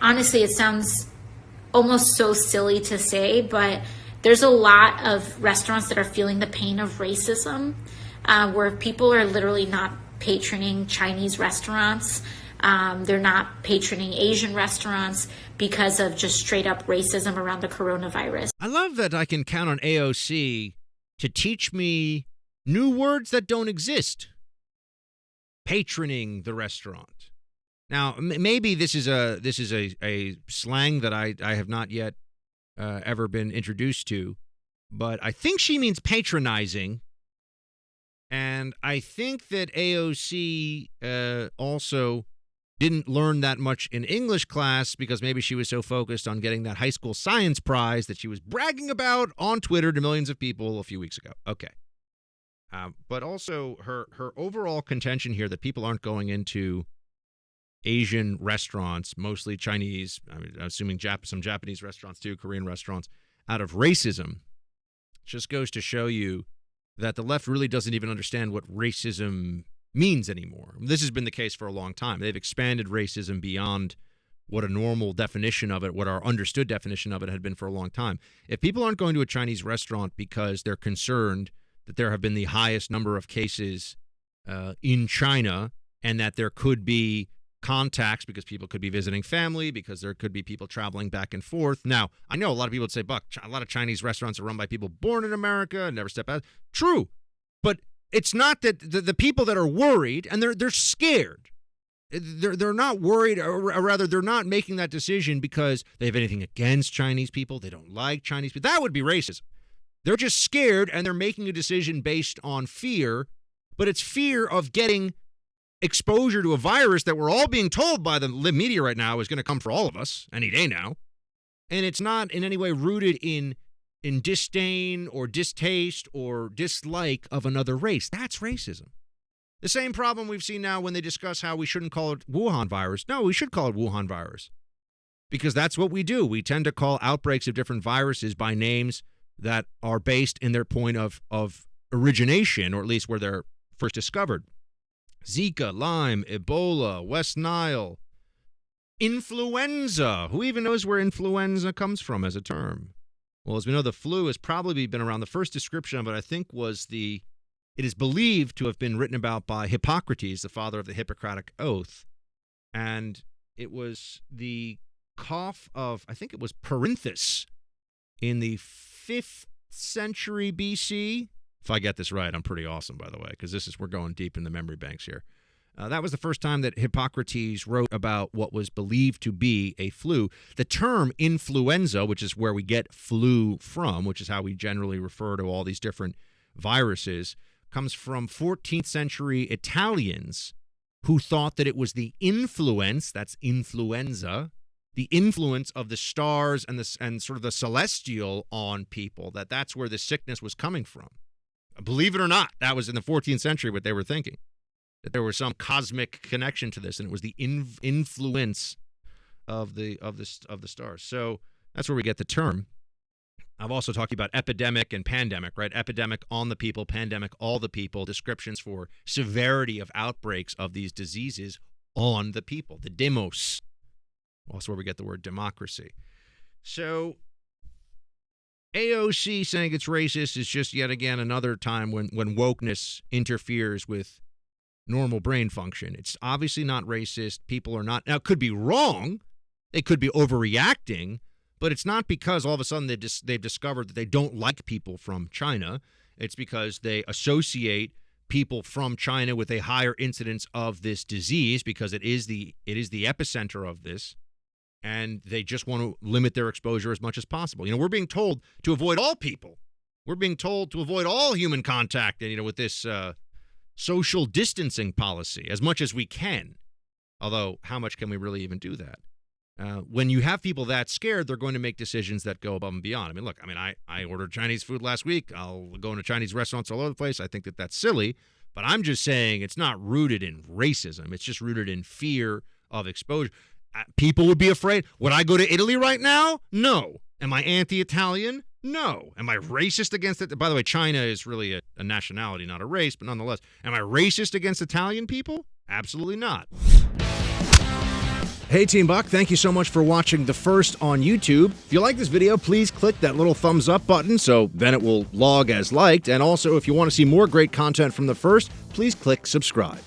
honestly, it sounds almost so silly to say, but there's a lot of restaurants that are feeling the pain of racism, where people are literally not patroning Chinese restaurants. They're not patroning Asian restaurants because of just straight up racism around the coronavirus. I love that I can count on AOC to teach me new words that don't exist. Patroning the restaurant. Now, maybe this is a slang that I have not yet ever been introduced to, but I think she means patronizing. And I think that AOC also didn't learn that much in English class because maybe she was so focused on getting that high school science prize that she was bragging about on Twitter to millions of people a few weeks ago. Okay. But also her overall contention here that people aren't going into Asian restaurants, mostly Chinese, I'm assuming some Japanese restaurants too, Korean restaurants, out of racism, just goes to show you that the left really doesn't even understand what racism means anymore. This has been the case for a long time. They've expanded racism beyond what a normal definition of it, what our understood definition of it had been for a long time. If people aren't going to a Chinese restaurant because they're concerned that there have been the highest number of cases in China and that there could be contacts because people could be visiting family, because there could be people traveling back and forth. Now, I know a lot of people would say, Buck, a lot of Chinese restaurants are run by people born in America and never step out. True, but it's not that the people that are worried, and they're scared. They're not worried, or rather, they're not making that decision because they have anything against Chinese people. They don't like Chinese people. That would be racism. They're just scared, and they're making a decision based on fear, but it's fear of getting exposure to a virus that we're all being told by the media right now is going to come for all of us any day now. And it's not in any way rooted in disdain or distaste or dislike of another race. That's racism. The same problem we've seen now when they discuss how we shouldn't call it Wuhan virus. No, we should call it Wuhan virus because that's what we do. We tend to call outbreaks of different viruses by names that are based in their point of origination, or at least where they're first discovered. Zika, Lyme, Ebola, West Nile, influenza. Who even knows where influenza comes from as a term? Well, as we know, the flu has probably been around. The first description of it, I think, it is believed to have been written about by Hippocrates, the father of the Hippocratic Oath. And it was the cough of, I think it was Perinthus in the 5th century BC. If I get this right, I'm pretty awesome, by the way, because we're going deep in the memory banks here. That was the first time that Hippocrates wrote about what was believed to be a flu. The term influenza, which is where we get flu from, which is how we generally refer to all these different viruses, comes from 14th century Italians who thought that it was the influence, that's influenza, the influence of the stars and sort of the celestial on people, that's where the sickness was coming from. Believe it or not, that was in the 14th century what they were thinking, that there was some cosmic connection to this, and it was the influence of the stars. So that's where we get the term. I've also talked about epidemic and pandemic, right? Epidemic on the people, pandemic all the people, descriptions for severity of outbreaks of these diseases on the people, the demos. Also where we get the word democracy. So AOC saying it's racist is just yet again another time when wokeness interferes with normal brain function. It's obviously not racist. People are not. Now, it could be wrong. They could be overreacting, but it's not because all of a sudden they've discovered that they don't like people from China. It's because they associate people from China with a higher incidence of this disease because it is the epicenter of this. And they just want to limit their exposure as much as possible. We're being told to avoid all people. We're being told to avoid all human contact, and with this social distancing policy as much as we can. Although, how much can we really even do that? When you have people that scared, they're going to make decisions that go above and beyond. I ordered Chinese food last week. I'll go into Chinese restaurants all over the place. I think that that's silly. But I'm just saying it's not rooted in racism. It's just rooted in fear of exposure. People would be afraid. Would I go to Italy right now? No. Am I anti-Italian? No. Am I racist against it? By the way, China is really a nationality, not a race, but nonetheless. Am I racist against Italian people? Absolutely not. Hey, Team Buck, thank you so much for watching The First on YouTube. If you like this video, please click that little thumbs up button so then it will log as liked. And also, if you want to see more great content from The First, please click subscribe.